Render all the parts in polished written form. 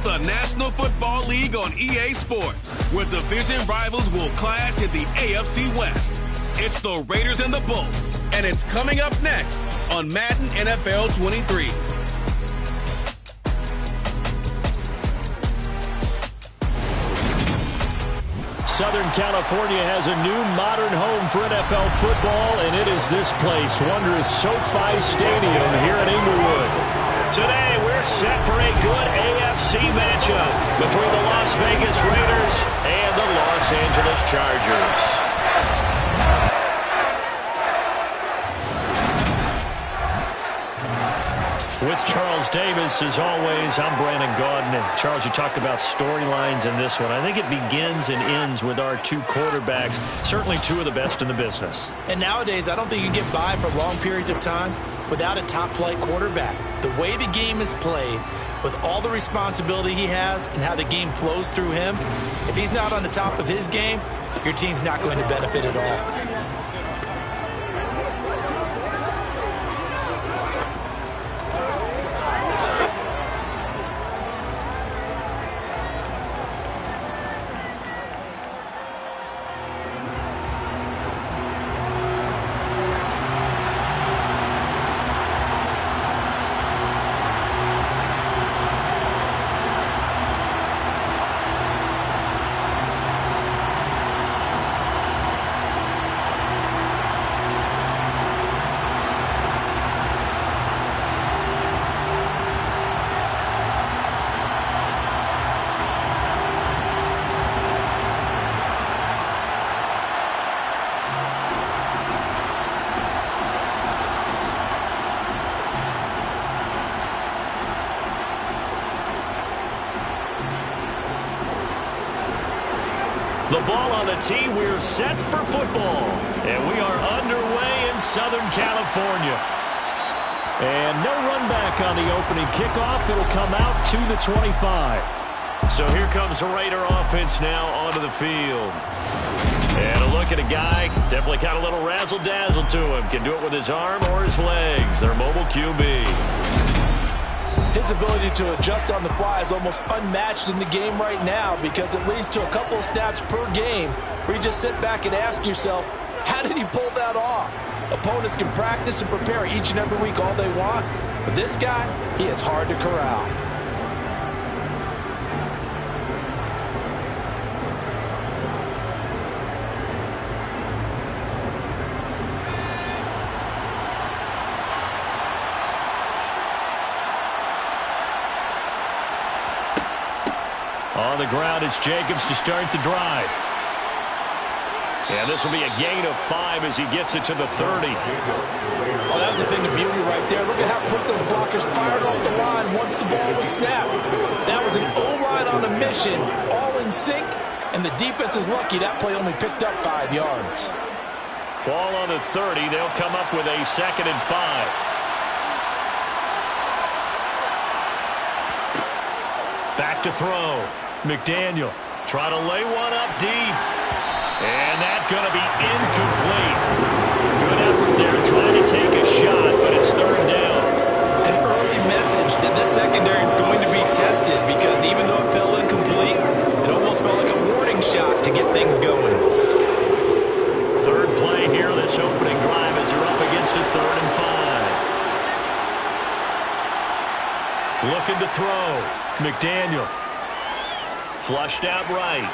the National Football League on EA Sports, where division rivals will clash in the AFC West. It's the Raiders and the Bolts, and it's coming up next on Madden NFL 23. Southern California has a new modern home for NFL football, and it is this place, wondrous SoFi Stadium here in Inglewood. Today, we're set for a good AFC matchup between the Las Vegas Raiders and the Los Angeles Chargers. With Charles Davis, as always, I'm Brandon Gaudin. And Charles, you talked about storylines in this one. I think it begins and ends with our two quarterbacks, certainly two of the best in the business. And nowadays, I don't think you can get by for long periods of time without a top-flight quarterback. The way the game is played, with all the responsibility he has and how the game flows through him, if he's not on the top of his game, your team's not going to benefit at all. The ball on the tee, we're set for football. And we are underway in Southern California. And no run back on the opening kickoff. It'll come out to the 25. So here comes the Raider offense now onto the field. And a look at a guy, definitely got a little razzle-dazzle to him. Can do it with his arm or his legs. Their mobile QB. His ability to adjust on the fly is almost unmatched in the game right now because it leads to a couple of snaps per game where you just sit back and ask yourself, how did he pull that off? Opponents can practice and prepare each and every week all they want, but this guy, he is hard to corral. On the ground, it's Jacobs to start the drive. And this will be a gain of 5 as he gets it to the 30. Oh, that's a thing of beauty right there. Look at how quick those blockers fired off the line once the ball was snapped. That was an O-line on a mission, all in sync, and the defense is lucky that play only picked up 5 yards. Ball on the 30. They'll come up with a 2nd and 5. Back to throw. McDaniel try to lay one up deep. And that's going to be incomplete. Good effort there trying to take a shot, but it's 3rd down. An early message that this secondary is going to be tested because even though it fell incomplete, it almost felt like a warning shot to get things going. 3rd play here, this opening drive as they're up against a 3rd and 5. Looking to throw. McDaniel. Flushed out right.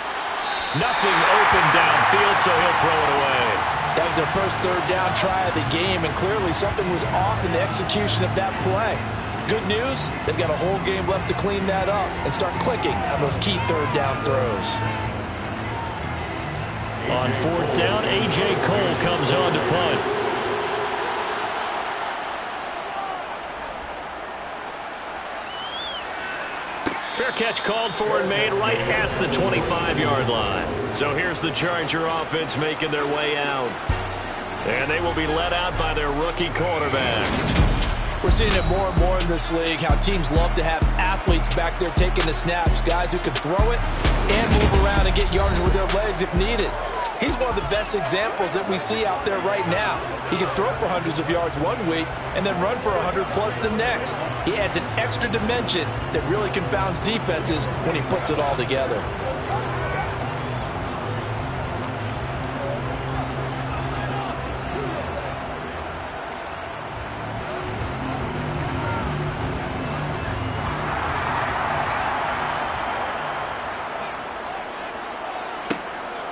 Nothing open downfield, so he'll throw it away. That was their first 3rd down try of the game, and clearly something was off in the execution of that play. Good news, they've got a whole game left to clean that up and start clicking on those key 3rd down throws. On 4th down, A.J. Cole comes on to punt. Fair catch called for and made right at the 25-yard line. So here's the Charger offense making their way out. And they will be led out by their rookie quarterback. We're seeing it more and more in this league, how teams love to have athletes back there taking the snaps, guys who can throw it and move around and get yardage with their legs if needed. He's one of the best examples that we see out there right now. He can throw for hundreds of yards one week and then run for 100+ the next. He adds an extra dimension that really confounds defenses when he puts it all together.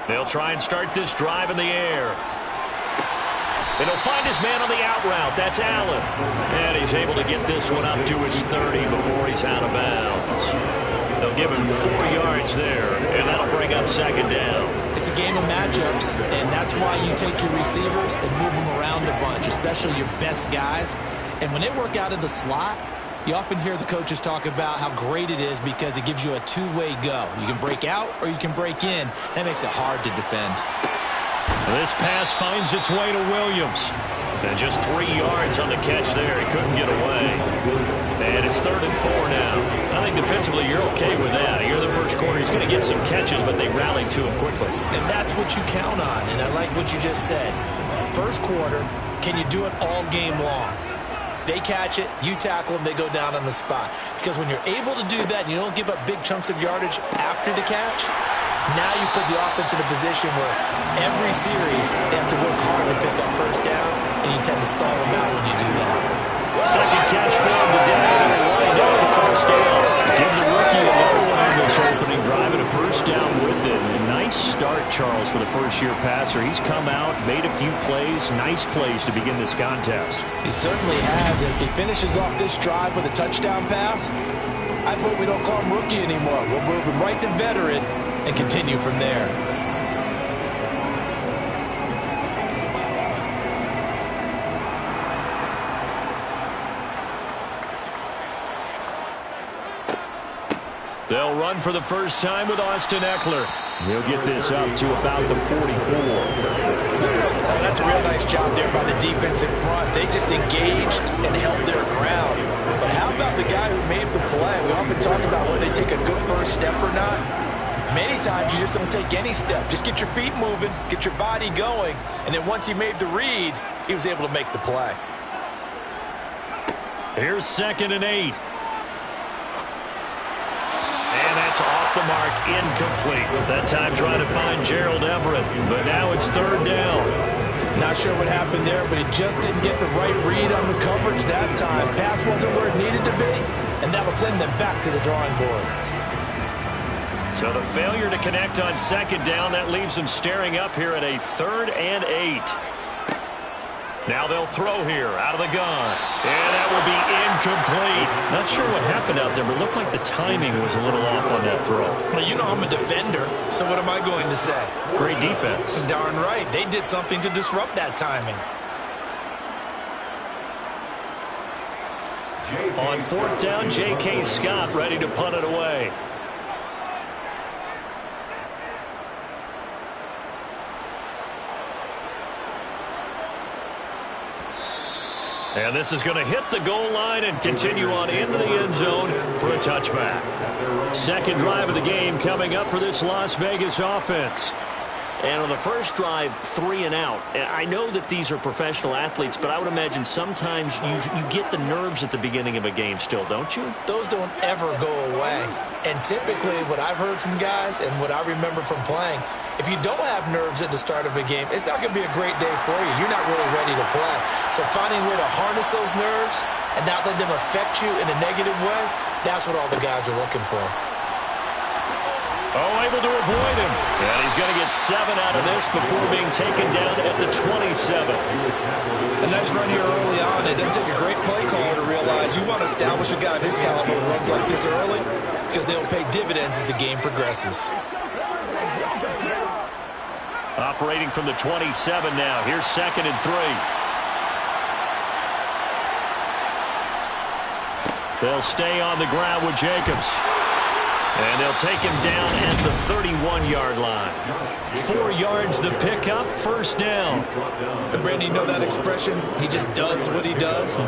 They'll try and start this drive in the air. And he'll find his man on the out route. That's Allen. And he's able to get this one up to his 30 before he's out of bounds. They'll give him 4 yards there, and that'll bring up second down. It's a game of matchups, and that's why you take your receivers and move them around a bunch, especially your best guys. And when they work out of the slot, you often hear the coaches talk about how great it is because it gives you a two-way go. You can break out or you can break in. That makes it hard to defend. This pass finds its way to Williams. And just 3 yards on the catch there. He couldn't get away. And it's 3rd and 4 now. I think defensively you're okay with that. You're the first quarter. He's going to get some catches, but they rallied to him quickly. And that's what you count on. And I like what you just said. First quarter, can you do it all game long? They catch it, you tackle them, they go down on the spot. Because when you're able to do that and you don't give up big chunks of yardage after the catch, now you put the offense in a position where every series they have to work hard to pick up first downs, and you tend to stall them out when you do that. Second catch for him today, and a line out the first down. Give the rookie another one on this opening drive and a first down with it. Nice start, Charles, for the first-year passer. He's come out, made a few plays, nice plays to begin this contest. He certainly has. If he finishes off this drive with a touchdown pass, I vote we don't call him rookie anymore. We'll move him right to veteran and continue from there. They'll run for the first time with Austin Eckler. He'll get this up to about the 44. That's a real nice job there by the defense in front. They just engaged and held their ground. But how about the guy who made the play? We often talk about whether they take a good first step or not. Many times you just don't take any step. Just get your feet moving, get your body going, and then once he made the read, he was able to make the play. Here's 2nd and 8. And that's off the mark, incomplete. That time trying to find Gerald Everett, but now it's 3rd down. Not sure what happened there, but he just didn't get the right read on the coverage that time. Pass wasn't where it needed to be, and that will send them back to the drawing board. So the failure to connect on 2nd down, that leaves them staring up here at a 3rd and 8. Now they'll throw here out of the gun. And that will be incomplete. Not sure what happened out there, but it looked like the timing was a little off on that throw. Well, you know I'm a defender, so what am I going to say? Great defense. Darn right. They did something to disrupt that timing. On 4th down, J.K. Scott ready to punt it away. And this is going to hit the goal line and continue on into the end zone for a touchback. Second drive of the game coming up for this Las Vegas offense. And on the first drive, 3 and out. And I know that these are professional athletes, but I would imagine sometimes you get the nerves at the beginning of a game still, don't you? Those don't ever go away. And typically what I've heard from guys and what I remember from playing, if you don't have nerves at the start of a game, it's not going to be a great day for you. You're not really ready to play. So finding a way to harness those nerves and not let them affect you in a negative way, that's what all the guys are looking for. Oh, able to avoid him. And he's going to get 7 out of this before being taken down at the 27. A nice run here early on. It doesn't take a great play caller to realize you want to establish a guy of his caliber who runs like this early because they'll pay dividends as the game progresses. Operating from the 27 now. Here's 2nd and 3. They'll stay on the ground with Jacobs. And they'll take him down at the 31-yard line. 4 yards the pickup, first down. And Brandon, you know that expression? He just does what he does.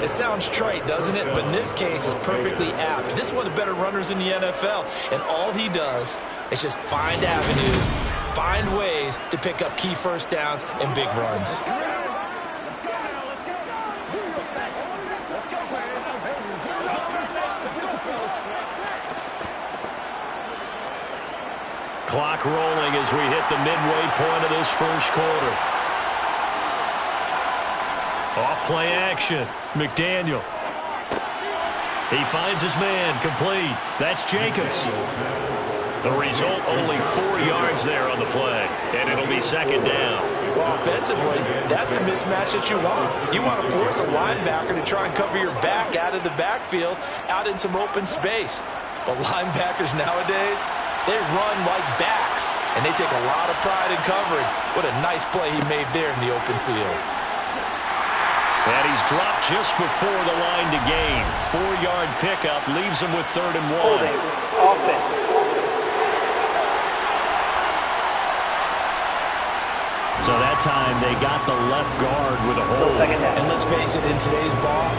It sounds trite, doesn't it? But in this case, it's perfectly apt. This is one of the better runners in the NFL. And all he does is just find avenues, find ways to pick up key first downs and big runs. Clock rolling as we hit the midway point of this first quarter. Off play action. McDaniel. He finds his man, complete. That's Jacobs. The result, only 4 yards there on the play, and it'll be second down. Well, offensively, that's the mismatch that you want. You want to force a linebacker to try and cover your back out of the backfield, out in some open space. But linebackers nowadays, they run like backs, and they take a lot of pride in covering. What a nice play he made there in the open field. And he's dropped just before the line to gain. 4-yard pickup leaves him with 3rd and 1. Holding. Offense. So that time they got the left guard with a hold. And let's face it, in today's ball,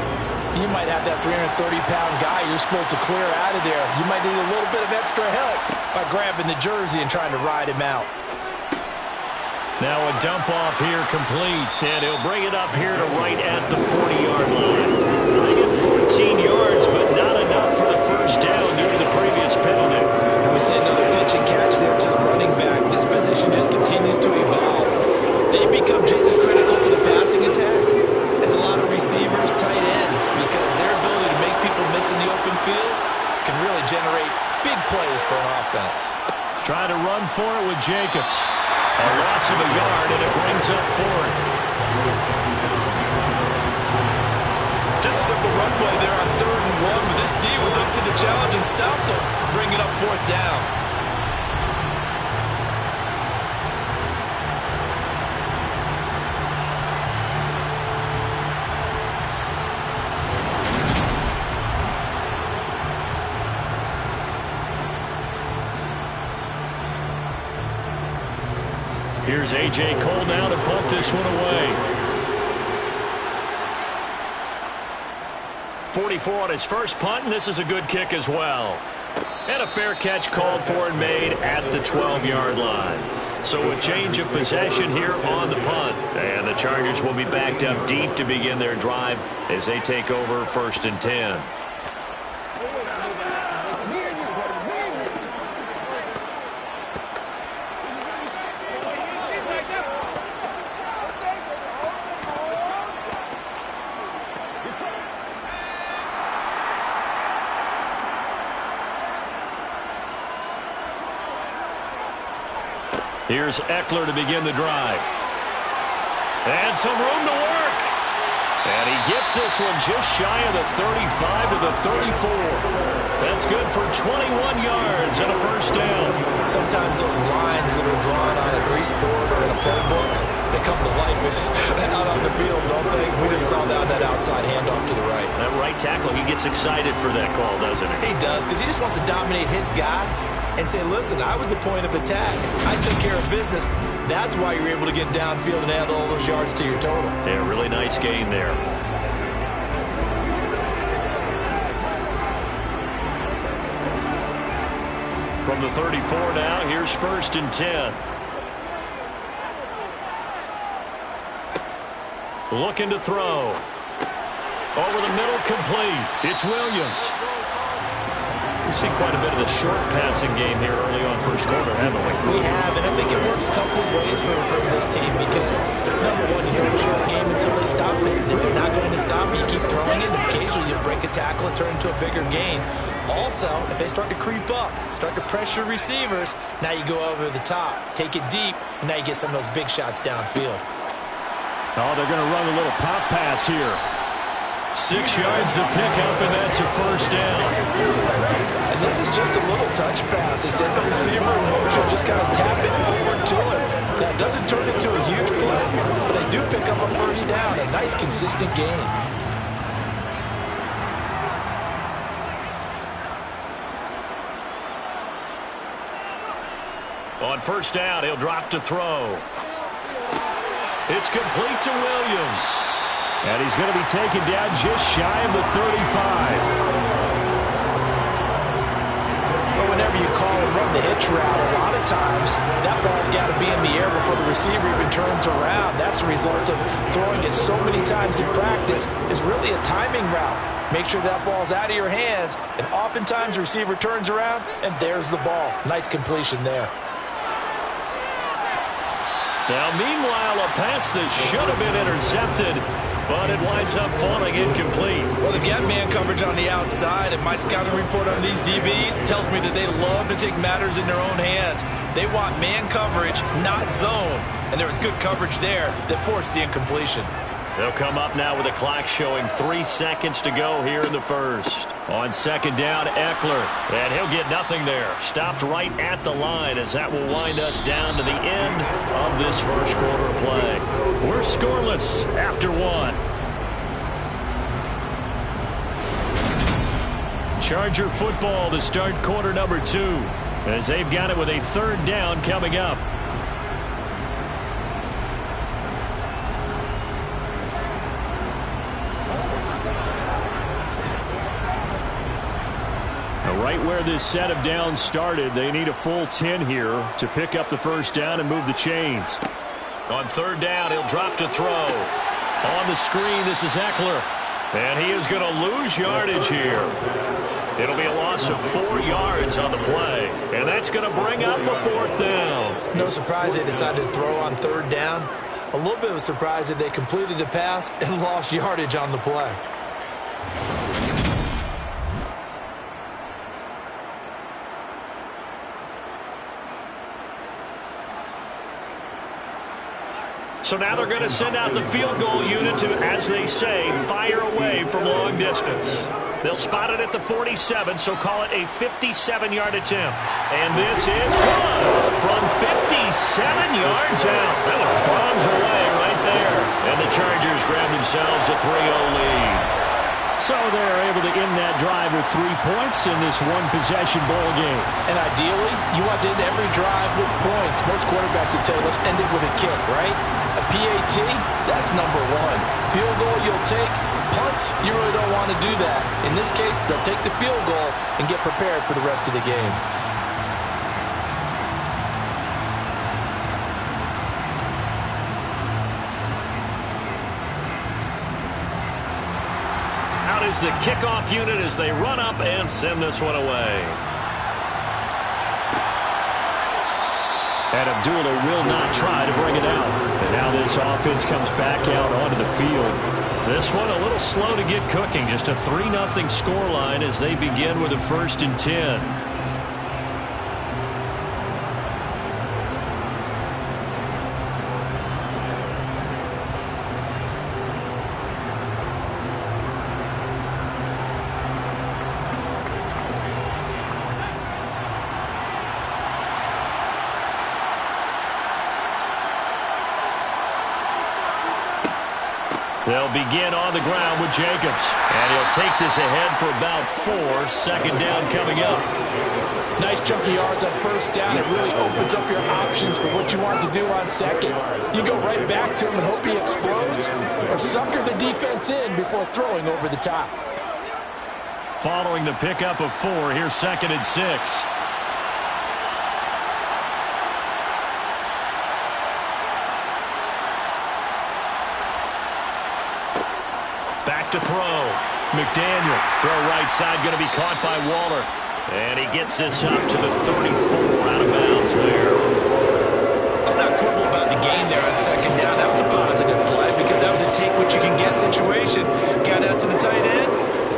you might have that 330-pound guy you're supposed to clear out of there. You might need a little bit of extra help by grabbing the jersey and trying to ride him out. Now a dump off here complete, and he'll bring it up here to right at the 40-yard line. They get 14 yards, but not enough for the first down due to the previous penalty. And we see another pitch and catch there to the running back. This position just continues to evolve. They become just as critical to the passing attack as a lot of receivers, tight ends, because their ability to make people miss in the open field can really generate big plays for an offense. Trying to run for it with Jacobs. A loss of a yard, and it brings up 4th. Just a simple run play there on 3rd and 1, but this D was up to the challenge and stopped him, bringing up 4th down. Here's A.J. Cole now to punt this one away. 44 on his first punt, and this is a good kick as well. And a fair catch called for and made at the 12-yard line. So a change of possession here on the punt. And the Chargers will be backed up deep to begin their drive as they take over 1st and 10. Here's Eckler to begin the drive. And some room to work. And he gets this one just shy of the 35 to the 34. That's good for 21 yards and a first down. Sometimes those lines that are drawn on a grease board or in a playbook, they come to life out on the field, don't they? We just saw that outside handoff to the right. That right tackle, he gets excited for that call, doesn't he? He does, because he just wants to dominate his guy and say, listen, I was the point of attack. I took care of business. That's why you're able to get downfield and add all those yards to your total. Yeah, really nice gain there. From the 34 now, here's 1st and 10. Looking to throw. Over the middle, complete. It's Williams. We've seen quite a bit of the short passing game here early on first quarter, haven't we? We have, and I think it works a couple of ways for this team because, number one, you throw a short game until they stop it. If they're not going to stop it, you keep throwing it, and occasionally you'll break a tackle and turn into a bigger gain. Also, if they start to creep up, start to pressure receivers, now you go over the top, take it deep, and now you get some of those big shots downfield. Oh, they're going to run a little pop pass here. 6 yards to pick up, and that's a first down. And this is just a little touch pass. They set the receiver in motion, just kind of tap it forward to him. That doesn't turn into a huge play, but they do pick up a first down. A nice, consistent game. On first down, he'll drop to throw. It's complete to Williams. And he's going to be taken down just shy of the 35. But when whenever you call and run the hitch route, a lot of times that ball's got to be in the air before the receiver even turns around. That's the result of throwing it so many times in practice is really a timing route. Make sure that ball's out of your hands, and oftentimes the receiver turns around, and there's the ball. Nice completion there. Now, meanwhile, a pass that should have been intercepted, but it winds up falling incomplete. Well, they've got man coverage on the outside, and my scouting report on these DBs tells me that they love to take matters in their own hands. They want man coverage, not zone. And there was good coverage there that forced the incompletion. They'll come up now with a clock showing 3 seconds to go here in the first. On second down, Eckler. And he'll get nothing there. Stopped right at the line as that will wind us down to the end of this first quarter of play. We're scoreless after one. Charger football to start quarter number 2 as they've got it with a third down coming up. Right where this set of downs started, they need a full 10 here to pick up the first down and move the chains. On third down, he'll drop to throw. On the screen, this is Eckler. And he is going to lose yardage here. It'll be a loss of 4 yards on the play. And that's going to bring up a fourth down. No surprise they decided to throw on third down. A little bit of a surprise that they completed the pass and lost yardage on the play. So now they're going to send out the field goal unit to, as they say, fire away from long distance. They'll spot it at the 47, so call it a 57-yard attempt. And this is good from 57 yards out. That was bombs away right there. And the Chargers grab themselves a 3-0 lead. So they're able to end that drive with 3 points in this one-possession ball game. And ideally, you want to end every drive with points. Most quarterbacks would tell you, let's end it with a kick, right? A PAT, that's number 1. Field goal, you'll take. Punts, you really don't want to do that. In this case, they'll take the field goal and get prepared for the rest of the game. Out is the kickoff unit as they run up and send this one away. And Abdullah will not try to bring it out. And now this offense comes back out onto the field. This one a little slow to get cooking. Just a 3-0 scoreline as they begin with a 1st and 10. They'll begin on the ground with Jacobs. And he'll take this ahead for about 4. Second down coming up. Nice chunky yards on first down. It really opens up your options for what you want to do on second. You go right back to him and hope he explodes, or sucker the defense in before throwing over the top. Following the pickup of 4, here's 2nd and 6. Back to throw. McDaniel, throw right side, going to be caught by Waller. And he gets this up to the 34, out of bounds there. Let's not quibble about the gain there on second down. That was a positive play because that was a take-what-you-can-get situation. Got out to the tight end.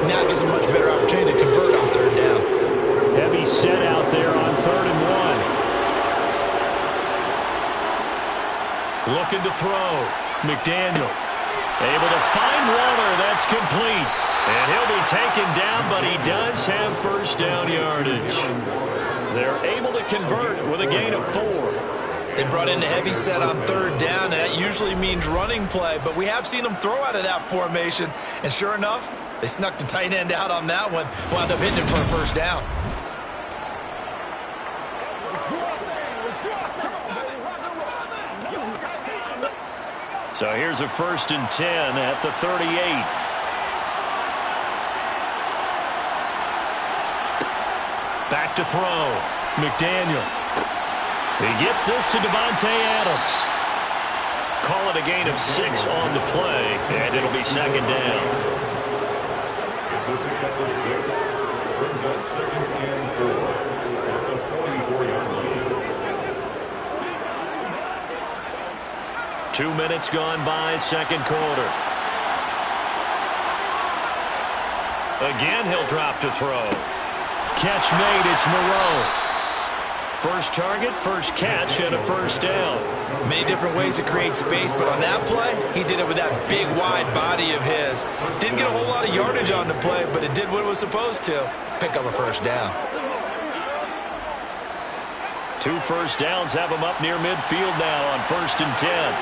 Now gives a much better opportunity to convert on third down. Heavy set out there on 3rd and 1. Looking to throw. McDaniel. Able to find Waller. That's complete. And he'll be taken down, but he does have first down yardage. They're able to convert with a gain of 4. They brought in a heavy set on third down, and that usually means running play, but we have seen them throw out of that formation. And sure enough, they snuck the tight end out on that one, wound up hitting him for a first down. So here's a 1st and 10 at the 38. Back to throw. McDaniel. He gets this to Devontae Adams. Call it a gain of 6 on the play, and it'll be second down. So pick up the 6. Brings up second and 4 at the 44-yard line. 2 minutes gone by, second quarter. Again, he'll drop to throw. Catch made, it's Moreau. First target, first catch, and a first down. Many different ways to create space, but on that play, he did it with that big, wide body of his. Didn't get a whole lot of yardage on the play, but it did what it was supposed to. Pick up a first down. 2 first downs have him up near midfield now on 1st and 10.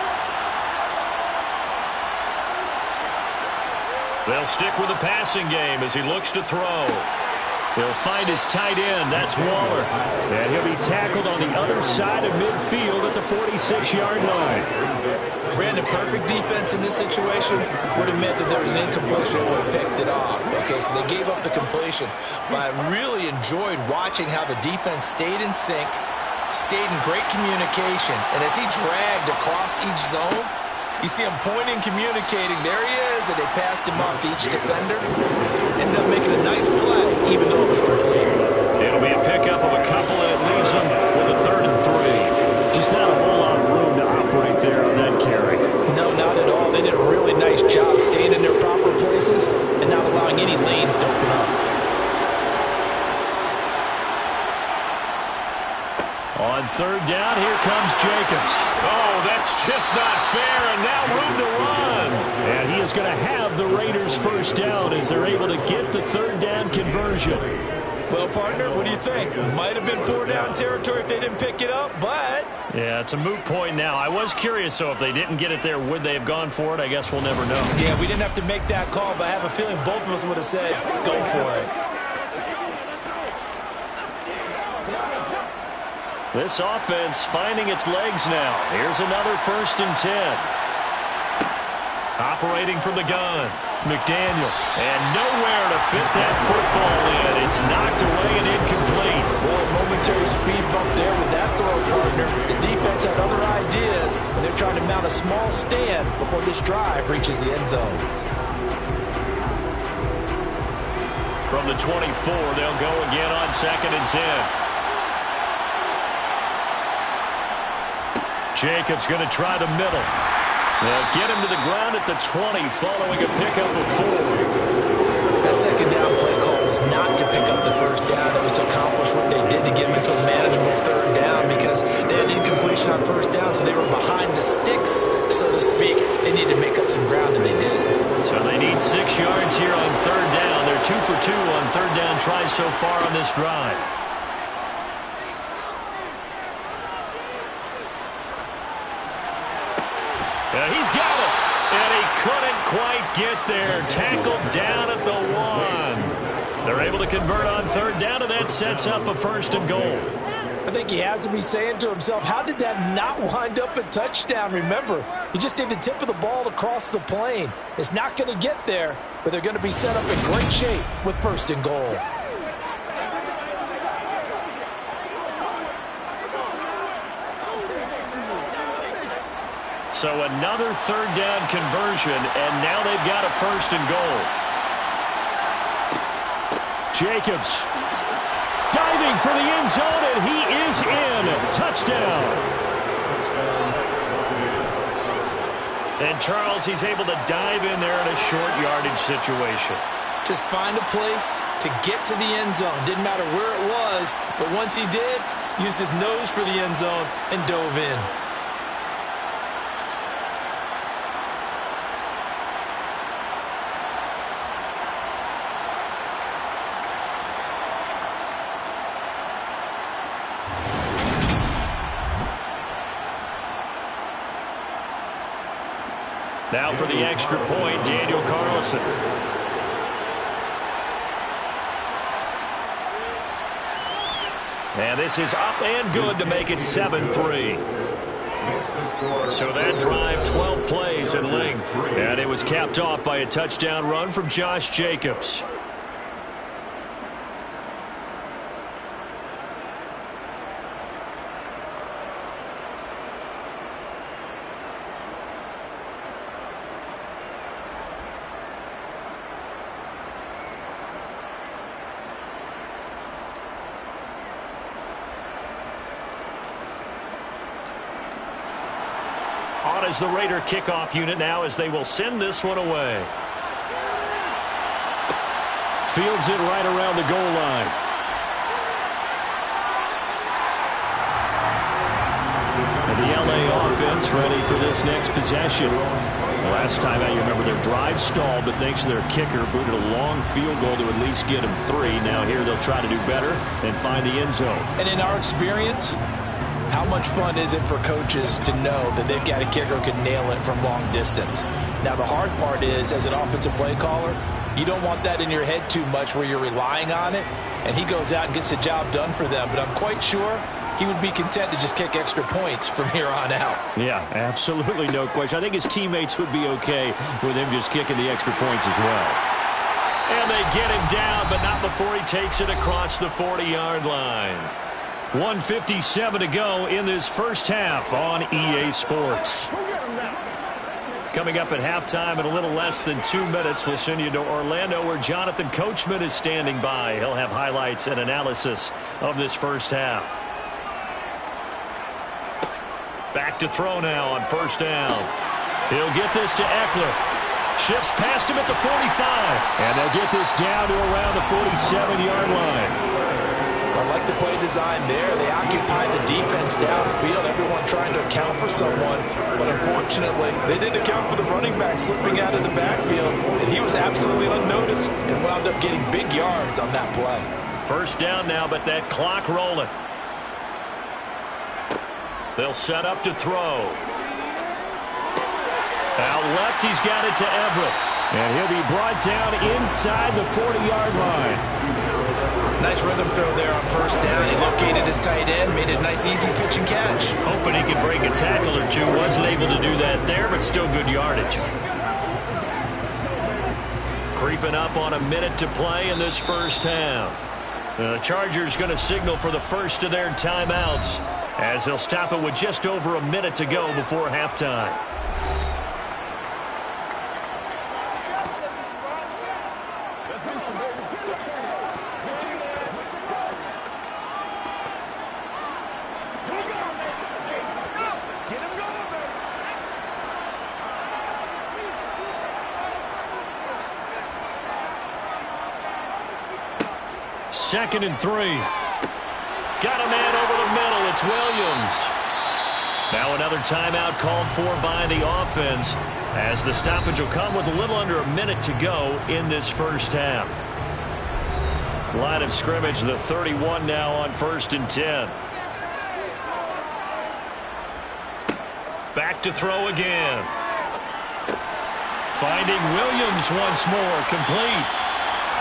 They'll stick with the passing game as he looks to throw. He'll find his tight end. That's Waller. And he'll be tackled on the other side of midfield at the 46-yard line. Brandon, perfect defense in this situation would have meant that there was an incompletion and would have picked it off. Okay, so they gave up the completion. But I really enjoyed watching how the defense stayed in sync, stayed in great communication. And as he dragged across each zone, you see him pointing, communicating. There he is, and they passed him off to each defender. Ended up making a nice play, even though it was complete. It'll be a pickup of a couple, and it leaves them with a 3rd and 3. Just not a whole lot of room to operate there on that carry. No, not at all. They did a really nice job staying in their proper places and not allowing any lanes to open up. On 3rd down, here comes Jacobs. Oh, that's just not fair, and now room to run. And he is going to have the Raiders' first down as they're able to get the 3rd down conversion. Well, partner, what do you think? Might have been 4-down territory if they didn't pick it up, but... Yeah, it's a moot point now. I was curious, so if they didn't get it there, would they have gone for it? I guess we'll never know. Yeah, we didn't have to make that call, but I have a feeling both of us would have said, go for it. This offense finding its legs now. Here's another 1st and 10. Operating from the gun. McDaniel. And nowhere to fit that football in. It's knocked away and incomplete. Well, momentary speed bump there with that throw, partner. The defense had other ideas, and they're trying to mount a small stand before this drive reaches the end zone. From the 24, they'll go again on 2nd and 10. Jacobs going to try the middle. They'll get him to the ground at the 20 following a pickup of 4. That 2nd down play call was not to pick up the 1st down. It was to accomplish what they did to get him into a manageable 3rd down because they had incompletion on 1st down, so they were behind the sticks, so to speak. They needed to make up some ground, and they did. So they need 6 yards here on 3rd down. They're 2 for 2 on 3rd down tries so far on this drive. He's got it, and he couldn't quite get there. Tackled down at the 1. They're able to convert on 3rd down, and that sets up a 1st and goal. I think he has to be saying to himself, how did that not wind up a touchdown? Remember, he just did the tip of the ball across the plane. It's not going to get there, but they're going to be set up in great shape with 1st and goal. So another 3rd down conversion, and now they've got a 1st and goal. Jacobs diving for the end zone, and he is in. Touchdown. And Charles, he's able to dive in there in a short yardage situation. Just find a place to get to the end zone. Didn't matter where it was, but once he did, used his nose for the end zone and dove in. Now for the extra point, Daniel Carlson. And this is up and good to make it 7-3. So that drive, 12 plays in length. And it was capped off by a touchdown run from Josh Jacobs. On as the Raider kickoff unit now as they will send this one away. Fields it right around the goal line. And the LA offense ready for this next possession. Last time out, you remember their drive stalled, but thanks to their kicker, booted a long field goal to at least get them 3. Now here they'll try to do better and find the end zone. And in our experience, how much fun is it for coaches to know that they've got a kicker who can nail it from long distance? Now the hard part is, as an offensive play caller, you don't want that in your head too much where you're relying on it, and he goes out and gets the job done for them. But I'm quite sure he would be content to just kick extra points from here on out. Yeah, absolutely no question. I think his teammates would be okay with him just kicking the extra points as well. And they get him down, but not before he takes it across the 40-yard line. 1:57 to go in this first half on EA Sports. Coming up at halftime in a little less than 2 minutes, we'll send you to Orlando where Jonathan Coachman is standing by. He'll have highlights and analysis of this first half. Back to throw now on first down. He'll get this to Eckler. Shifts past him at the 45. And they'll get this down to around the 47-yard line. I like the play design there. They occupied the defense downfield, everyone trying to account for someone. But unfortunately, they didn't account for the running back slipping out of the backfield. And he was absolutely unnoticed and wound up getting big yards on that play. First down now, but that clock rolling. They'll set up to throw. Out left, he's got it to Everett. And he'll be brought down inside the 40-yard line. Nice rhythm throw there on first down. He located his tight end, made it a nice easy pitch and catch. Hoping he could break a tackle or two. Wasn't able to do that there, but still good yardage. Creeping up on a minute to play in this first half. The Chargers going to signal for the first of their timeouts, as they'll stop it with just over a minute to go before halftime. Second and 3. Got a man over the middle. It's Williams. Now another timeout called for by the offense, as the stoppage will come with a little under a minute to go in this first half. Line of scrimmage, the 31 now on first and 10. Back to throw again. Finding Williams once more, complete.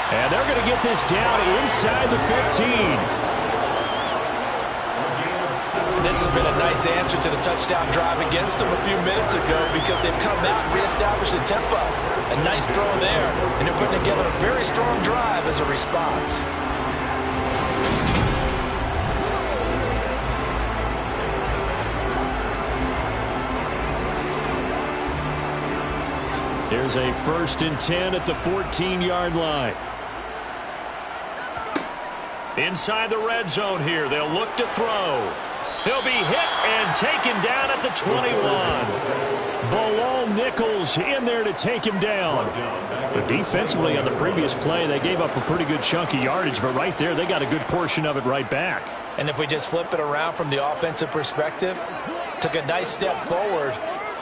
And they're going to get this down inside the 15. This has been a nice answer to the touchdown drive against them a few minutes ago, because they've come out and reestablished the tempo. A nice throw there, and they're putting together a very strong drive as a response. Here's a first and 10 at the 14-yard line. Inside the red zone here. They'll look to throw. He'll be hit and taken down at the 21. Bilal Nichols in there to take him down. But defensively on the previous play, they gave up a pretty good chunk of yardage, but right there, they got a good portion of it right back. And if we just flip it around from the offensive perspective, took a nice step forward,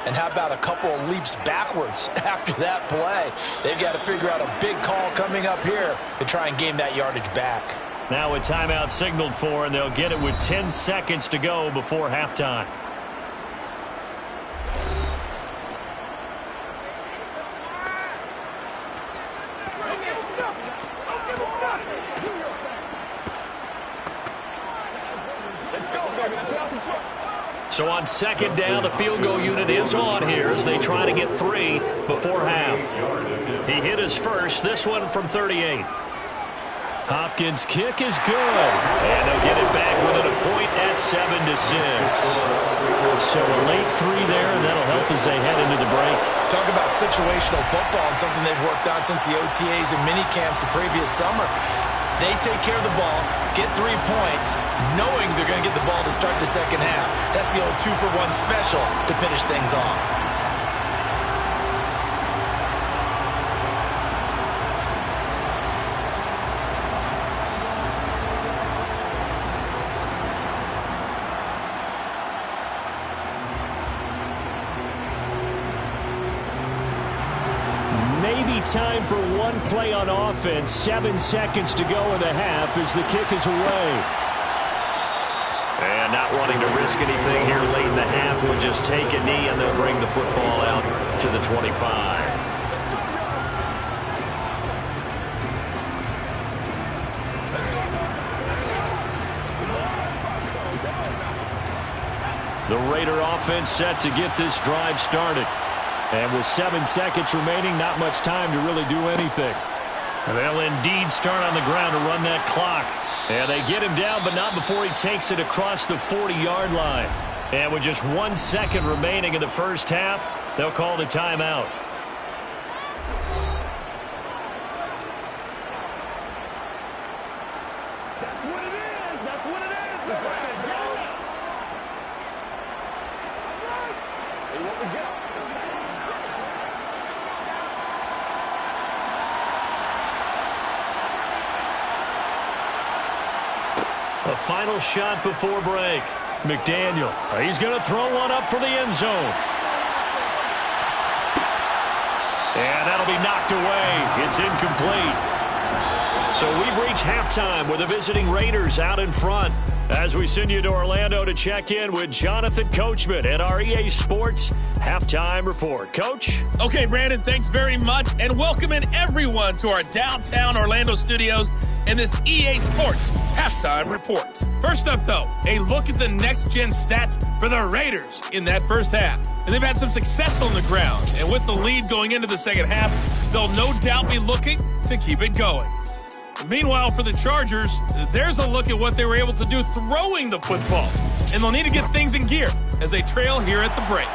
and how about a couple of leaps backwards after that play? They've got to figure out a big call coming up here to try and gain that yardage back. Now a timeout signaled for, and they'll get it with 10 seconds to go before halftime. So on second down, the field goal unit is on here as they try to get 3 before half. He hit his first, this one from 38. Hopkins' kick is good, and they'll get it back within a point at 7-6. So a late 3 there, and that'll help as they head into the break. Talk about situational football and something they've worked on since the OTAs and mini camps the previous summer. They take care of the ball, get 3 points, knowing they're going to get the ball to start the second half. That's the old 2-for-1 special to finish things off. Time for one play on offense. 7 seconds to go in the half as the kick is away. And not wanting to risk anything here late in the half, will just take a knee and they'll bring the football out to the 25. The Raider offense set to get this drive started. And with 7 seconds remaining, not much time to really do anything. They'll indeed start on the ground to run that clock. And they get him down, but not before he takes it across the 40-yard line. And with just 1 second remaining in the first half, they'll call the timeout. That's what it is. That's what it is. Let's go. Hey, what we got? A final shot before break. McDaniel, he's going to throw one up for the end zone. And that'll be knocked away. It's incomplete. So we've reached halftime with the visiting Raiders out in front. As we send you to Orlando to check in with Jonathan Coachman at our EA Sports Halftime Report. Coach? Okay, Brandon, thanks very much. And welcoming everyone to our downtown Orlando studios in this EA Sports Halftime Report. First up, though, a look at the next-gen stats for the Raiders in that first half. And they've had some success on the ground. And with the lead going into the second half, they'll no doubt be looking to keep it going. Meanwhile, for the Chargers, there's a look at what they were able to do throwing the football. And they'll need to get things in gear as they trail here at the break.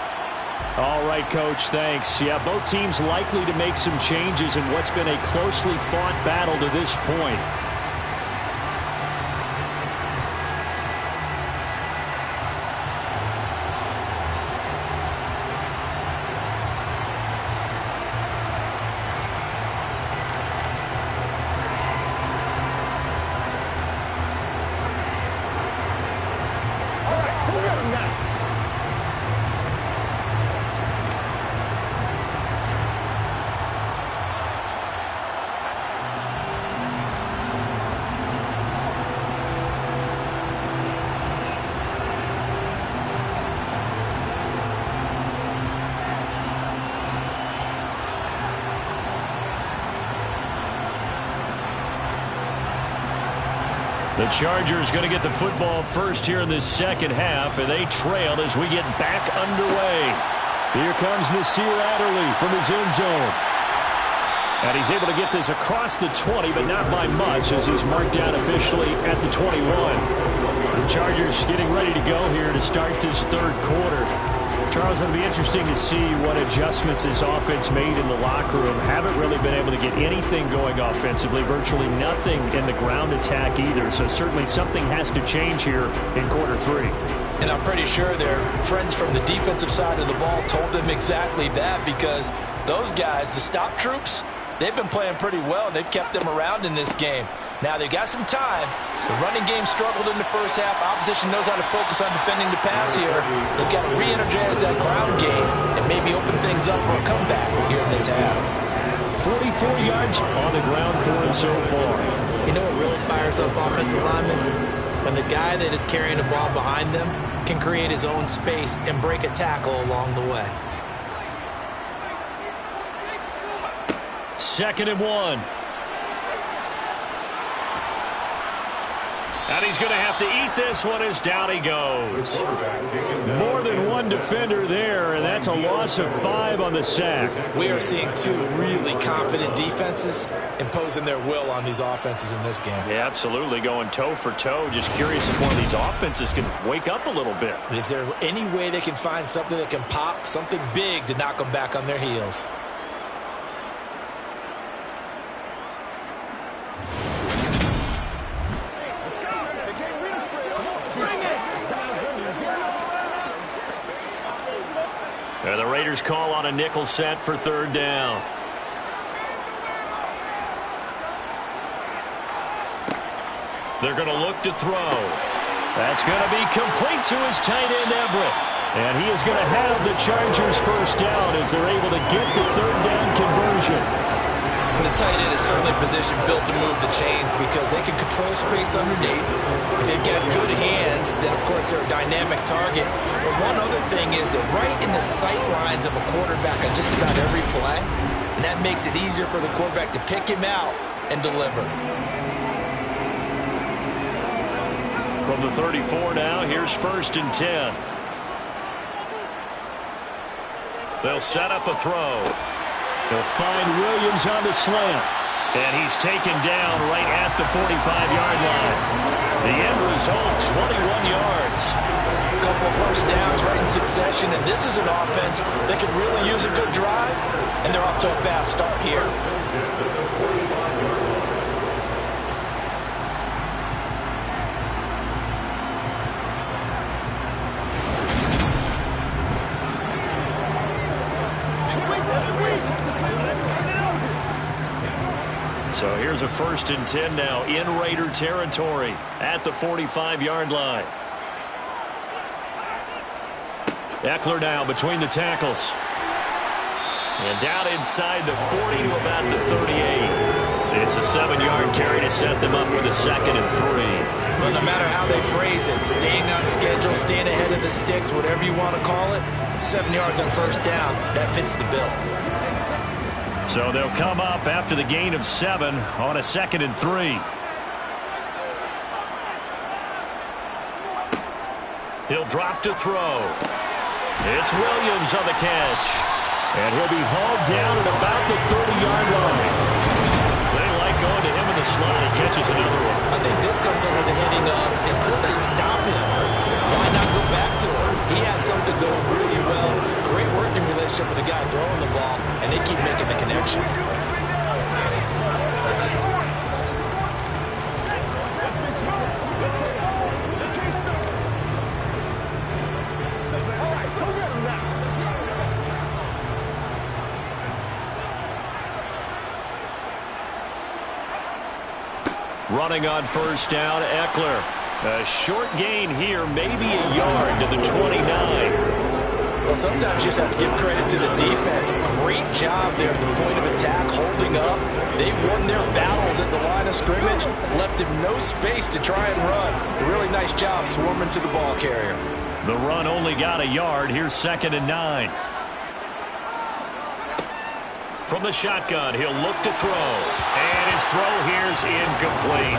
All right, Coach, thanks. Yeah, both teams likely to make some changes in what's been a closely fought battle to this point. The Chargers going to get the football first here in this second half, and they trail as we get back underway. Here comes Nasir Adderley from his end zone. And he's able to get this across the 20, but not by much, as he's marked down officially at the 21. The Chargers getting ready to go here to start this third quarter. Charles, it'll be interesting to see what adjustments this offense made in the locker room. Haven't really been able to get anything going offensively, virtually nothing in the ground attack either. So certainly something has to change here in quarter three. And I'm pretty sure their friends from the defensive side of the ball told them exactly that, because those guys, the stop troops, they've been playing pretty well, and they've kept them around in this game. Now, they've got some time. The running game struggled in the first half. Opposition knows how to focus on defending the pass here. They've got to re-energize that ground game and maybe open things up for a comeback here in this half. 44 yards on the ground for him so far. You know what really fires up offensive linemen? When the guy that is carrying the ball behind them can create his own space and break a tackle along the way. 2nd and 1. And he's going to have to eat this one as down he goes. More than one defender there, and that's a loss of 5 on the sack. We are seeing two really confident defenses imposing their will on these offenses in this game. Yeah, absolutely, going toe for toe. Just curious if one of these offenses can wake up a little bit. Is there any way they can find something that can pop, something big to knock them back on their heels? And the Raiders call on a nickel set for third down. They're going to look to throw. That's going to be complete to his tight end, Everett. And he is going to have the Chargers first down as they're able to get the third down conversion. And the tight end is certainly a position built to move the chains because they can control space underneath. If they've got good hands, then of course they're a dynamic target. But one other thing is that right in the sight lines of a quarterback on just about every play, and that makes it easier for the quarterback to pick him out and deliver. From the 34 now, here's 1st and 10. They'll set up a throw. They'll find Williams on the slant. And he's taken down right at the 45-yard line. The end result, 21 yards. A couple of first downs right in succession, and this is an offense that could really use a good drive, and they're off to a fast start here. So here's a 1st and 10 now in Raider territory at the 45-yard line. Eckler now between the tackles. And down inside the 40 to about the 38. It's a 7-yard carry to set them up with a 2nd and 3. Well, no matter how they phrase it, staying on schedule, staying ahead of the sticks, whatever you want to call it, 7 yards on first down, that fits the bill. So they'll come up after the gain of 7 on a 2nd and 3. He'll drop to throw. It's Williams on the catch. And he'll be hauled down at about the 30-yard line. They like going to him in the slot. He catches another one. I think this comes under the heading of until they stop him, why not go back to him? He has something going really well. Great working relationship with the guy throwing the ball, and they keep making the connection. Running on first down, Eckler. A short gain here, maybe a yard to the 29. Well, sometimes you just have to give credit to the defense. Great job there at the point of attack, holding up. They won their battles at the line of scrimmage, left him no space to try and run. A really nice job swarming to the ball carrier. The run only got a yard. Here's 2nd and 9. From the shotgun, he'll look to throw. And his throw here's incomplete.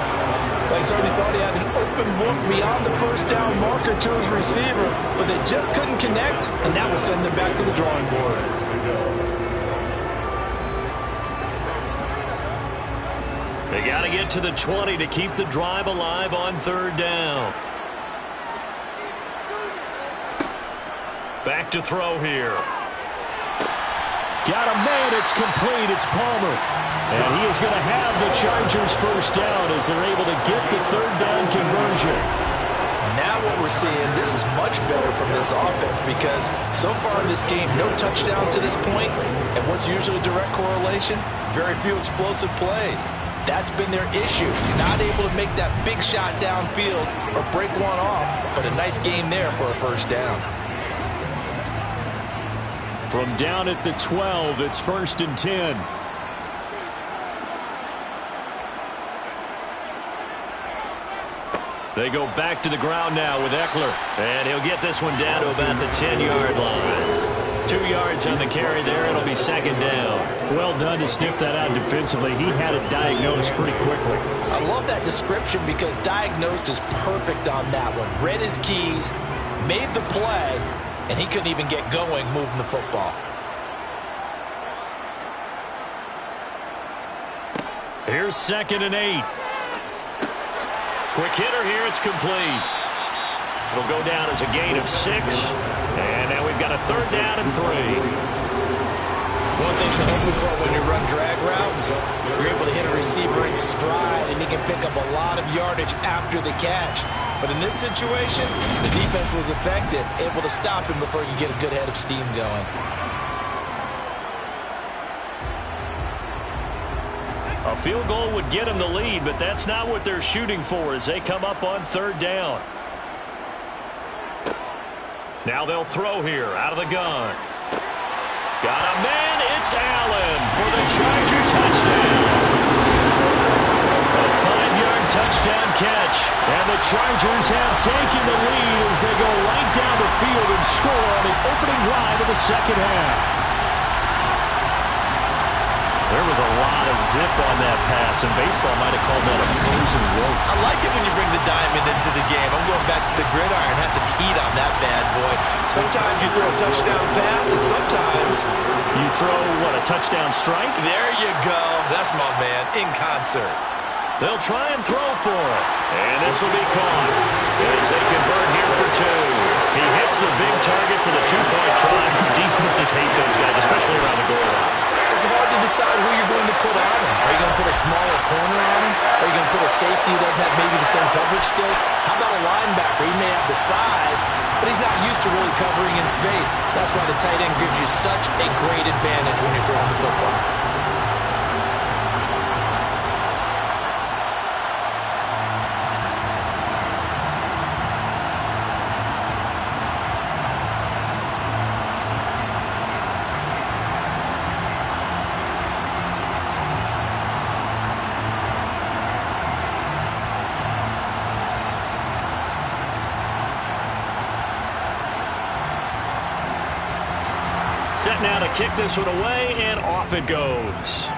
They certainly thought he had an open look beyond the first down marker to his receiver, but they just couldn't connect, and that will send them back to the drawing board. They got to get to the 20 to keep the drive alive on third down. Back to throw here. Got a man, it's complete, it's Palmer. And he is going to have the Chargers first down as they're able to get the third down conversion. Now what we're seeing, this is much better from this offense because so far in this game, no touchdown to this point, and what's usually a direct correlation? Very few explosive plays. That's been their issue, not able to make that big shot downfield or break one off, but a nice game there for a first down. From down at the 12, it's 1st and 10. They go back to the ground now with Eckler. And he'll get this one down to about the 10-yard line. 2 yards on the carry there. It'll be 2nd down. Well done to sniff that out defensively. He had it diagnosed pretty quickly. I love that description because diagnosed is perfect on that one. Read his keys, made the play, and he couldn't even get going moving the football. Here's 2nd and 8. Quick hitter here, it's complete. It'll go down as a gain of 6. And now we've got a third down and 3. One thing you're hoping for when you run drag routes, you're able to hit a receiver in stride, and he can pick up a lot of yardage after the catch. But in this situation, the defense was effective, able to stop him before he could get a good head of steam going. A field goal would get them the lead, but that's not what they're shooting for as they come up on third down. Now they'll throw here out of the gun. Got a man. It's Allen for the Charger touchdown. A 5-yard touchdown catch. And the Chargers have taken the lead as they go right down the field and score on the opening drive of the second half. There was a lot of zip on that pass, and baseball might have called that a frozen rope. I like it when you bring the diamond into the game. I'm going back to the gridiron. Had some heat on that bad boy. Sometimes you throw a touchdown pass, and sometimes you throw, what, a touchdown strike? There you go. That's my man, in concert. They'll try and throw for it, and this will be caught as they convert here for two. He hits the big target for the two-point try. Defenses hate those guys, especially around the goal line. It's hard to decide who you're going to put on him. Are you going to put a smaller corner on him? Are you going to put a safety who doesn't have maybe the same coverage skills? How about a linebacker? He may have the size, but he's not used to really covering in space. That's why the tight end gives you such a great advantage when you're throwing the football. Set now to kick this one away, and off it goes.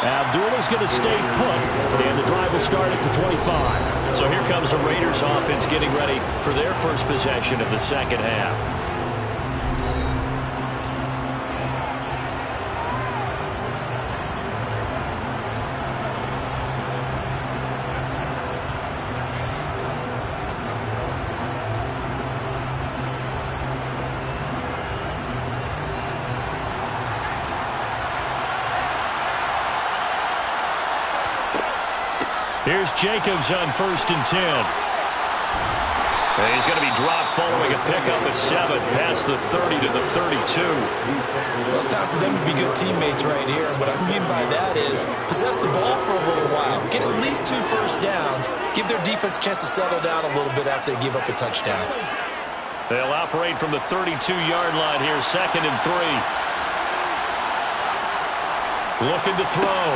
Abdullah's going to stay put, and the drive will start at the 25. So here comes the Raiders offense getting ready for their first possession of the second half. Here's Jacobs on 1st and 10. And he's going to be dropped following a pickup of 7 past the 30 to the 32. Well, it's time for them to be good teammates right here. And what I mean by that is possess the ball for a little while. Get at least 2 first downs. Give their defense a chance to settle down a little bit after they give up a touchdown. They'll operate from the 32-yard line here, 2nd and 3. Looking to throw.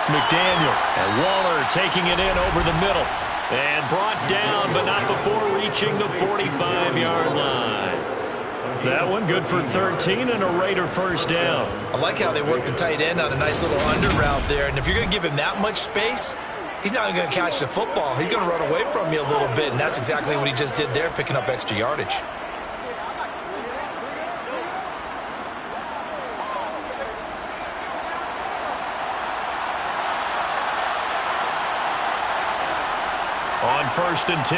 McDaniel and Waller taking it in over the middle. And brought down, but not before reaching the 45-yard line. That one good for 13 and a Raider first down. I like how they work the tight end on a nice little under route there. And if you're going to give him that much space, he's not going to catch the football. He's going to run away from you a little bit, and that's exactly what he just did there, picking up extra yardage. On 1st and 10,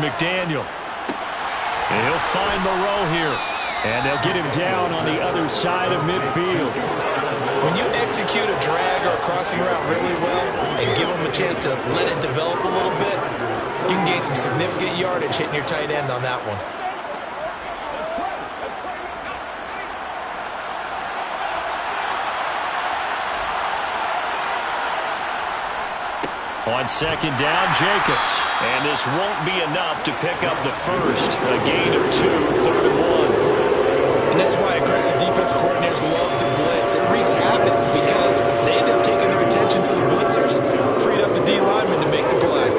McDaniel. And he'll find Moreau here. And they'll get him down on the other side of midfield. When you execute a drag or a crossing route really well and give him a chance to let it develop a little bit, you can gain some significant yardage hitting your tight end on that one. On 2nd down, Jacobs. And this won't be enough to pick up the first. A gain of 2, 3rd and 1. And that's why aggressive defensive coordinators love to blitz. It wreaks havoc because they end up taking their attention to the blitzers, freed up the D lineman to make the play.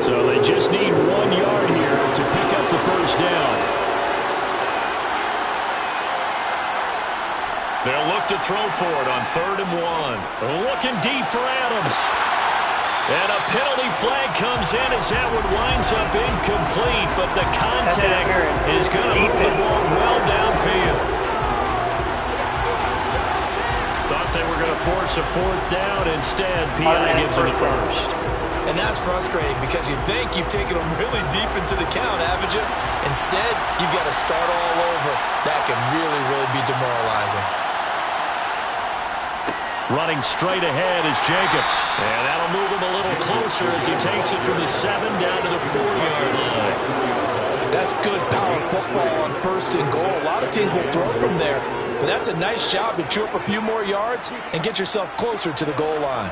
So they just need 1 yard here to pick up the first down. They'll look to throw for it on 3rd and 1. Looking deep for Adams. And a penalty flag comes in as that one winds up incomplete, but the contact is going to move the ball well downfield. Thought they were going to force a 4th down. Instead, P.I. gives them the first. And that's frustrating because you think you've taken them really deep into the count, haven't you? Instead, you've got to start all over. That can really, really be demoralizing. Running straight ahead is Jacobs. And that'll move him a little closer as he takes it from the 7 down to the 4-yard line. That's good power football on 1st and goal. A lot of teams will throw from there. But that's a nice job to chew up a few more yards and get yourself closer to the goal line.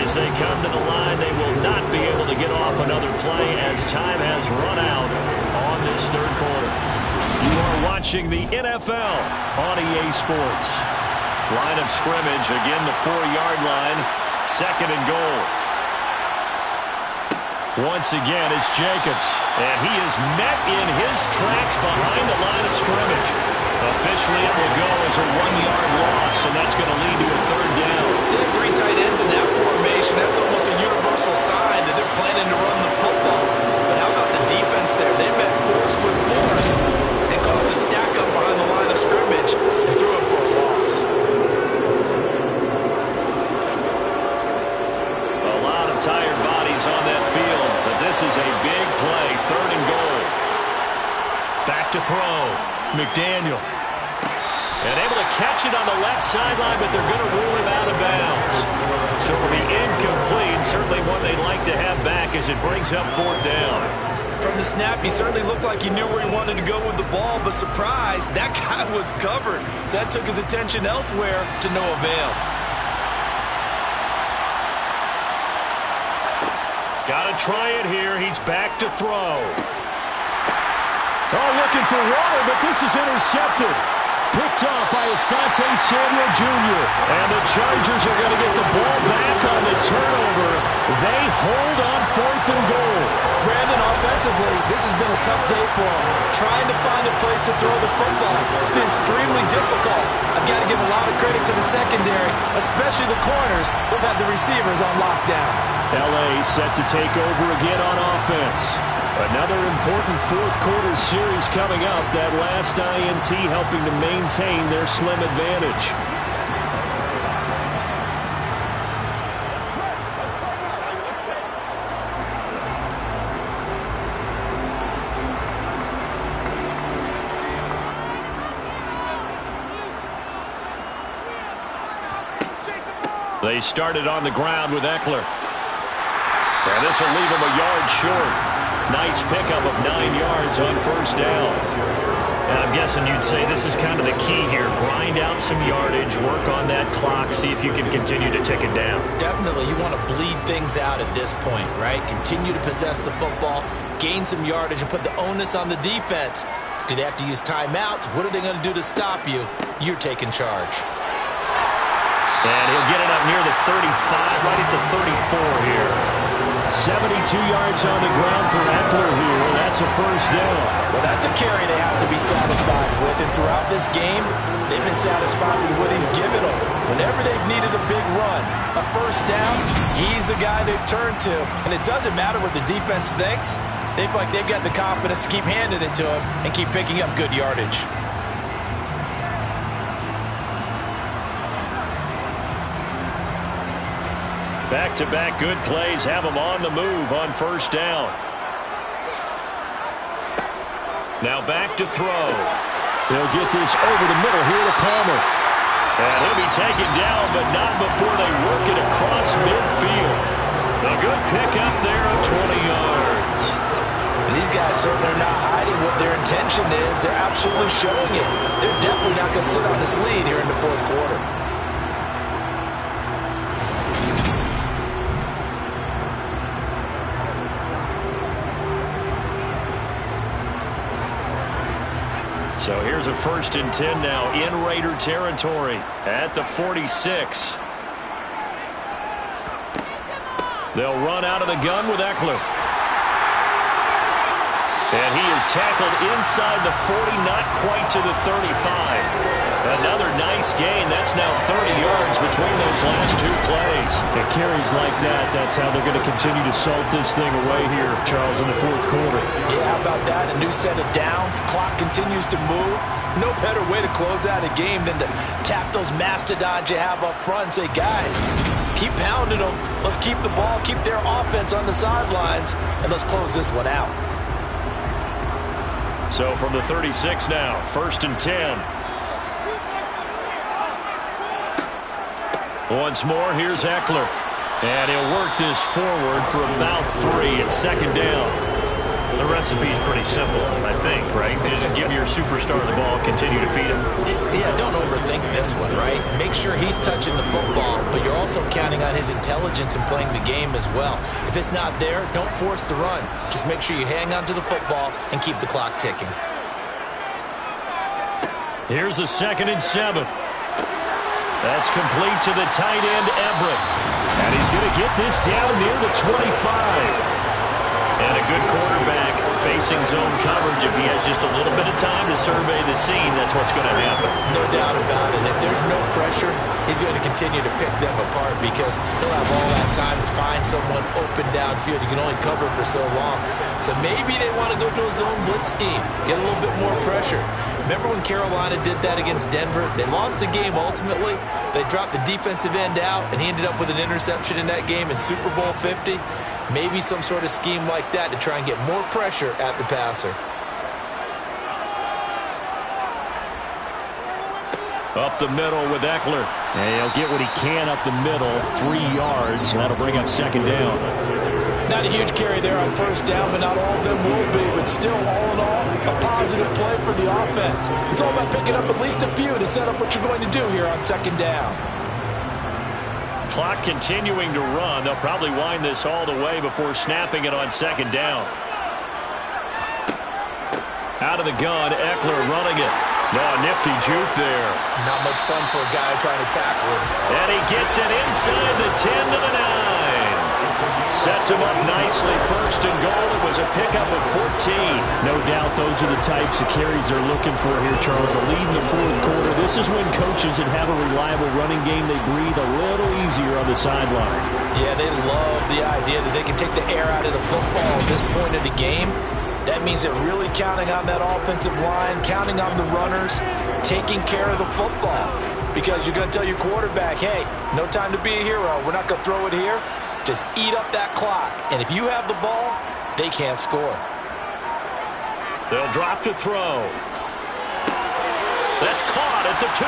As they come to the line, they will not be able to get off another play as time has run out on this 3rd quarter. You are watching the NFL on EA Sports. Line of scrimmage, again the 4-yard line, 2nd and goal. Once again, it's Jacobs, and he is met in his tracks behind the line of scrimmage. Officially, it will go as a 1-yard loss, and that's going to lead to a 3rd down. They have 3 tight ends in that formation. That's almost a universal sign that they're planning to run the football. But how about the defense there? They met force with force and caused a stack up behind the line of scrimmage and threw it for a loss. A lot of tired bodies on that field, but this is a big play, 3rd and goal. Back to throw, McDaniel. And able to catch it on the left sideline, but they're going to rule him out of bounds. So it'll be incomplete, certainly one they'd like to have back as it brings up 4th down. From the snap, he certainly looked like he knew where he wanted to go with the ball, but surprise, that guy was covered. So that took his attention elsewhere to no avail. Got to try it here. He's back to throw. Oh, looking for water, but this is intercepted. Picked off by Asante Samuel Jr. And the Chargers are going to get the ball back on the turnover. They hold on 4th and goal. Brandon, offensively, this has been a tough day for him. Trying to find a place to throw the football. It's been extremely difficult. I've got to give a lot of credit to the secondary, especially the corners who've had the receivers on lockdown. L.A. set to take over again on offense. Another important 4th quarter series coming up. That last INT helping to maintain their slim advantage. They started on the ground with Eckler. And this will leave him a yard short. Nice pickup of 9 yards on 1st down. And I'm guessing you'd say this is kind of the key here. Grind out some yardage, work on that clock, see if you can continue to tick it down. Definitely, you want to bleed things out at this point, right? Continue to possess the football, gain some yardage, and put the onus on the defense. Do they have to use timeouts? What are they going to do to stop you? You're taking charge. And he'll get it up near the 35, right at the 34 here. 72 yards on the ground for Eckler here. That's a 1st down. Well, that's a carry they have to be satisfied with. And throughout this game, they've been satisfied with what he's given them. Whenever they've needed a big run, a 1st down, he's the guy they've turned to. And it doesn't matter what the defense thinks. They feel like they've got the confidence to keep handing it to him and keep picking up good yardage. Back-to-back good plays have them on the move on 1st down. Now back to throw. They'll get this over the middle here to Palmer. And he'll be taken down, but not before they work it across midfield. A good pickup there of 20 yards. And these guys certainly are not hiding what their intention is. They're absolutely showing it. They're definitely not going to sit on this lead here in the 4th quarter. So here's a 1st and 10 now in Raider territory at the 46. They'll run out of the gun with Eckler. And he is tackled inside the 40, not quite to the 35. Another nice gain. That's now 30 yards between those last 2 plays. It carries like that. That's how they're going to continue to salt this thing away here, Charles, in the 4th quarter. Yeah, how about that? A new set of downs. Clock continues to move. No better way to close out a game than to tap those mastodons you have up front and say, guys, keep pounding them. Let's keep the ball, keep their offense on the sidelines, and let's close this one out. So from the 36 now, 1st and 10. Once more, here's Eckler. And he'll work this forward for about 3 at 2nd down. The recipe's pretty simple, I think, right? Just give your superstar the ball, continue to feed him. Yeah, don't overthink this one, right? Make sure he's touching the football, but you're also counting on his intelligence in playing the game as well. If it's not there, don't force the run. Just make sure you hang on to the football and keep the clock ticking. Here's a 2nd and 7. That's complete to the tight end, Everett. And he's going to get this down near the 25. And a good quarterback facing zone coverage. If he has just a little bit of time to survey the scene, that's what's going to happen. No doubt about it. If there's no pressure, he's going to continue to pick them apart because he'll have all that time to find someone open downfield. You can only cover for so long. So maybe they want to go to a zone blitz scheme, get a little bit more pressure. Remember when Carolina did that against Denver? They lost the game ultimately. They dropped the defensive end out, and he ended up with an interception in that game in Super Bowl 50. Maybe some sort of scheme like that to try and get more pressure at the passer. Up the middle with Eckler. And he'll get what he can up the middle, 3 yards. And that'll bring up 2nd down. Not a huge carry there on 1st down, but not all of them will be. But still, all in all, a positive play for the offense. It's all about picking up at least a few to set up what you're going to do here on 2nd down. Clock continuing to run. They'll probably wind this all the way before snapping it on 2nd down. Out of the gun, Eckler running it. Oh, nifty juke there. Not much fun for a guy trying to tackle him. And he gets it inside the 10 to the 9. Sets him up nicely. 1st and goal. It was a pickup of 14. No doubt those are the types of carries they're looking for here, Charles. The lead in the 4th quarter. This is when coaches that have a reliable running game, they breathe a little easier on the sideline. Yeah, they love the idea that they can take the air out of the football at this point of the game. That means they're really counting on that offensive line, counting on the runners, taking care of the football. Because you're going to tell your quarterback, hey, no time to be a hero. We're not going to throw it here. Just eat up that clock. And if you have the ball, they can't score. They'll drop to throw. That's caught at the 2.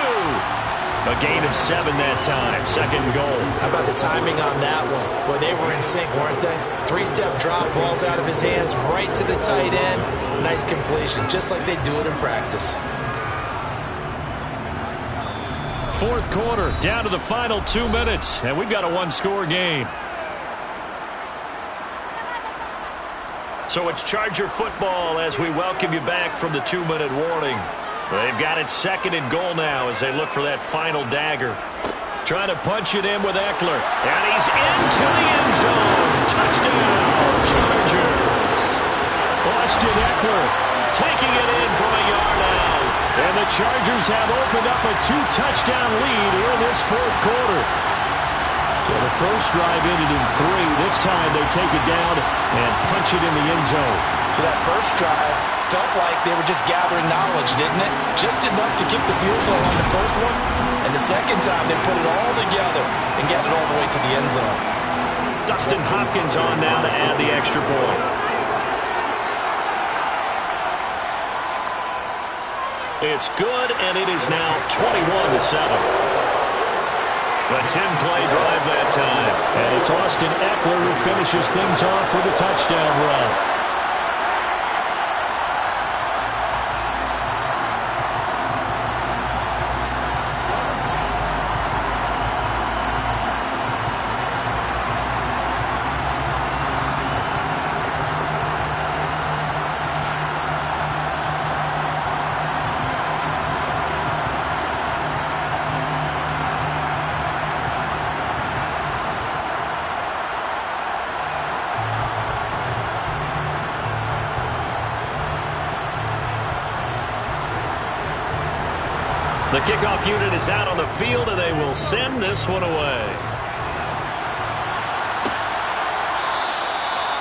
A gain of 7 that time. 2nd goal. How about the timing on that one? Boy, they were in sync, weren't they? 3-step drop, balls out of his hands, right to the tight end. Nice completion, just like they do it in practice. 4th quarter, down to the final 2 minutes, and we've got a 1-score game. So it's Charger football as we welcome you back from the 2-minute warning. They've got it 2nd and goal now as they look for that final dagger. Trying to punch it in with Eckler. And he's into the end zone. Touchdown, Chargers. Austin Eckler taking it in from a yard out. And the Chargers have opened up a 2-touchdown lead here in this 4th quarter. So the first drive ended in 3. This time they take it down and punch it in the end zone. So that first drive felt like they were just gathering knowledge, didn't it? Just enough to keep the field goal on the first one. And the second time they put it all together and got it all the way to the end zone. Dustin Hopkins on now to add the extra point. It's good, and it is now 21-7. A 10-play drive that time. And it's Austin Eckler who finishes things off with a touchdown run. The kickoff unit is out on the field, and they will send this one away.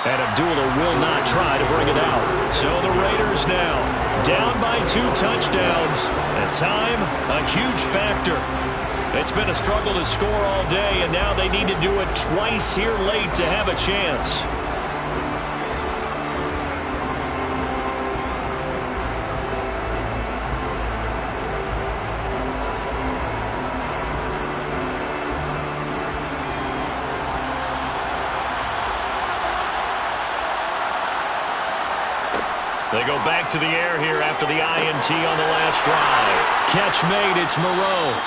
And Abdullah will not try to bring it out. So the Raiders now down by 2 touchdowns. And time, a huge factor. It's been a struggle to score all day, and now they need to do it twice here late to have a chance. They go back to the air here after the INT on the last drive. Catch made, it's Moreau.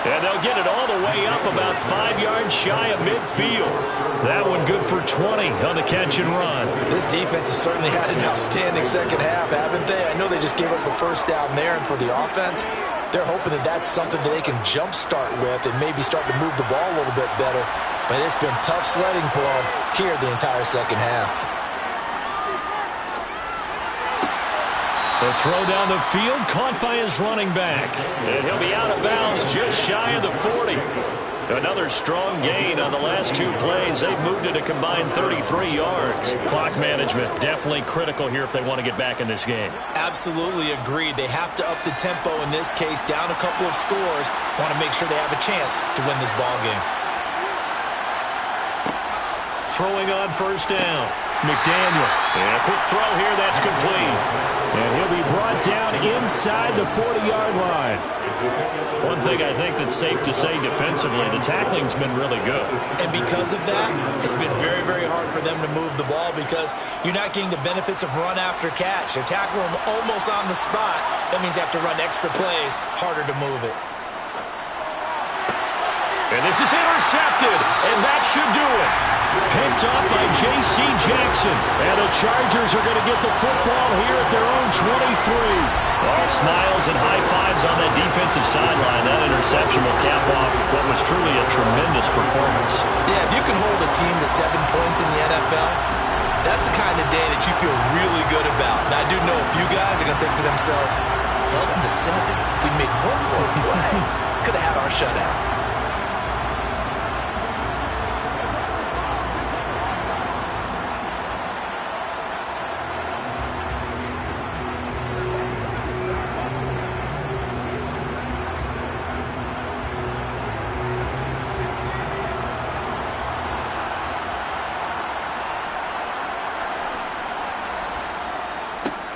And they'll get it all the way up about 5 yards shy of midfield. That one good for 20 on the catch and run. This defense has certainly had an outstanding second half, haven't they? I know they just gave up the first down there, and for the offense, they're hoping that that's something that they can jumpstart with and maybe start to move the ball a little bit better. But it's been tough sledding for them here the entire second half. The throw down the field, caught by his running back. And he'll be out of bounds just shy of the 40. Another strong gain on the last 2 plays. They've moved it a combined 33 yards. Clock management definitely critical here if they want to get back in this game. Absolutely agreed. They have to up the tempo in this case, down a couple of scores. Want to make sure they have a chance to win this ball game. Throwing on first down. McDaniel. And a quick throw here, that's complete. And he'll be brought down inside the 40-yard line. One thing I think that's safe to say defensively, the tackling's been really good. And because of that, it's been very, very hard for them to move the ball because you're not getting the benefits of run after catch. They're tackling them almost on the spot. That means you have to run extra plays, harder to move it. And this is intercepted, and that should do it. Picked up by J.C. Jackson. And the Chargers are going to get the football here at their own 23. All smiles and high fives on that defensive sideline. That interception will cap off what was truly a tremendous performance. Yeah, if you can hold a team to 7 points in the NFL, that's the kind of day that you feel really good about. Now, I do know a few guys are going to think to themselves, held them to 7. If we made one more play, could have had our shutout.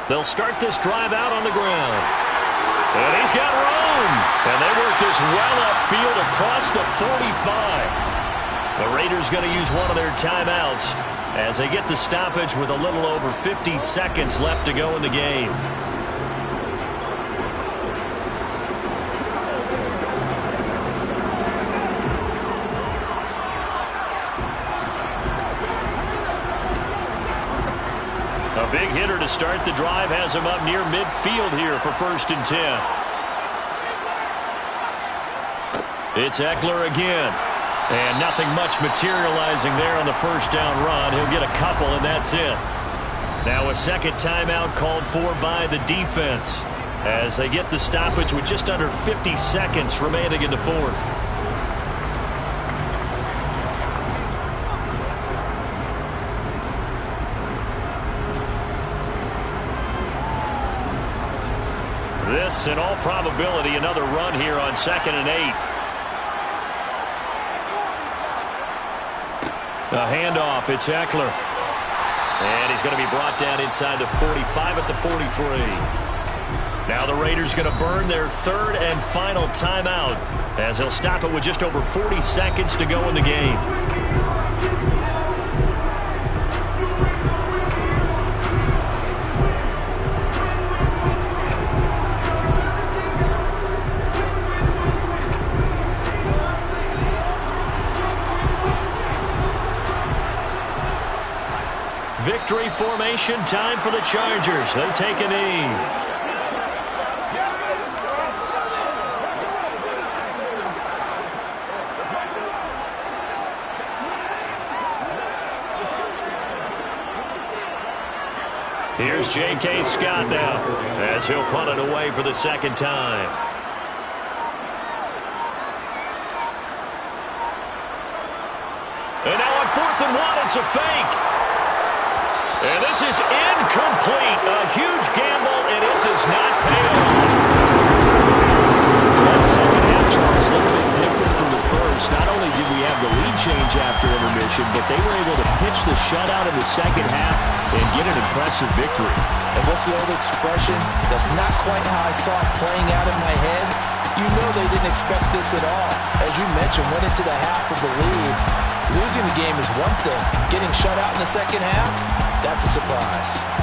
They'll start this drive out on the ground. And he's got room. And they work this well upfield across the 45. The Raiders going to use one of their timeouts as they get the stoppage with a little over 50 seconds left to go in the game. A big hitter to start the drive has him up near midfield here for 1st and 10. It's Eckler again. And nothing much materializing there on the first down run. He'll get a couple, and that's it. Now a second timeout called for by the defense as they get the stoppage with just under 50 seconds remaining in the 4th. This, in all probability, another run here on 2nd and 8. A handoff, it's Eckler. And he's going to be brought down inside the 45 at the 43. Now the Raiders going to burn their 3rd and final timeout as they'll stop it with just over 40 seconds to go in the game. Victory formation, time for the Chargers. They take a knee. Here's J.K. Scott now as he'll punt it away for the 2nd time. And now on 4th and 1, it's a fake. And this is incomplete. A huge gamble, and it does not pay off. That second half, Charles, a little bit different from the first. Not only did we have the lead change after intermission, but they were able to pitch the shutout in the second half and get an impressive victory. And what's the old expression? That's not quite how I saw it playing out in my head. You know they didn't expect this at all. As you mentioned, went into the half with the lead. Losing the game is one thing. Getting shut out in the second half, that's a surprise.